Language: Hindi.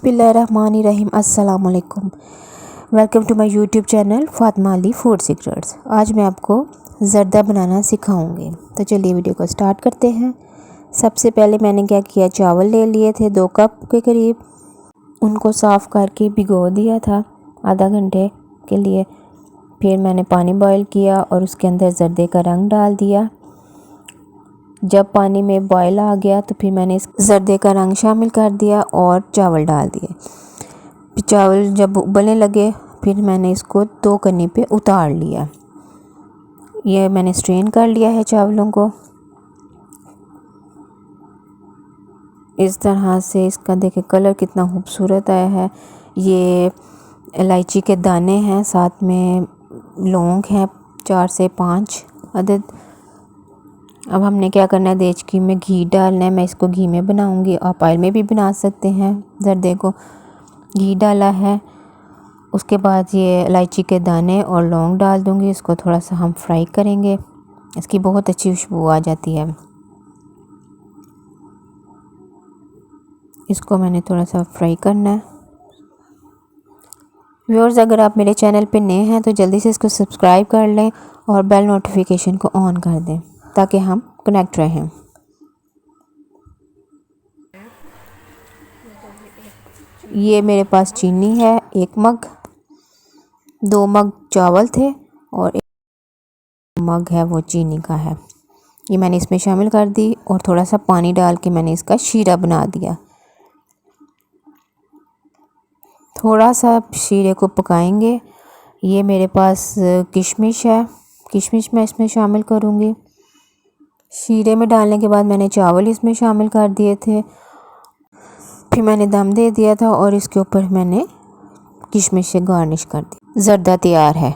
बिस्मिल्लाहिर्रहमानिर्रहीम। अस्सलाम वालेकुम। Welcome to my YouTube channel Fatima Ali food secrets. आज मैं आपको ज़र्दा बनाना सिखाऊंगी। तो चलिए वीडियो को स्टार्ट करते हैं। सबसे पहले मैंने क्या किया, चावल ले लिए थे 2 कप के करीब। उनको साफ़ करके भिगो दिया था आधा घंटे के लिए। फिर मैंने पानी बॉयल किया और उसके अंदर ज़र्दे का रंग डाल दिया। जब पानी में बॉयल आ गया तो फिर मैंने इस ज़र्दे का रंग शामिल कर दिया और चावल डाल दिए। चावल जब उबलने लगे फिर मैंने इसको 2 कन्नी पे उतार लिया। ये मैंने स्ट्रेन कर लिया है चावलों को। इस तरह से इसका देखिए कलर कितना खूबसूरत आया है। ये इलायची के दाने हैं, साथ में लौंग हैं 4 से 5 अदद। अब हमने क्या करना है, देचकी में घी डालना है। मैं इसको घी में बनाऊंगी, आप ऑयल में भी बना सकते हैं। ज़र्दे को घी डाला है, उसके बाद ये इलायची के दाने और लौंग डाल दूंगी। इसको थोड़ा सा हम फ्राई करेंगे, इसकी बहुत अच्छी खुशबू आ जाती है। इसको मैंने थोड़ा सा फ्राई करना है। व्यूअर्स, अगर आप मेरे चैनल पे नए हैं तो जल्दी से इसको सब्सक्राइब कर लें और बेल नोटिफिकेशन को ऑन कर दें ताकि हम कनेक्ट रहें। ये मेरे पास चीनी है 1 मग, 2 मग चावल थे और 1 मग है वो चीनी का है। ये मैंने इसमें शामिल कर दी और थोड़ा सा पानी डाल के मैंने इसका शीरा बना दिया। थोड़ा सा शीरे को पकाएंगे। ये मेरे पास किशमिश है, किशमिश मैं इसमें शामिल करूँगी। शीरे में डालने के बाद मैंने चावल इसमें शामिल कर दिए थे। फिर मैंने दम दे दिया था और इसके ऊपर मैंने किशमिश से गार्निश कर दी। ज़र्दा तैयार है।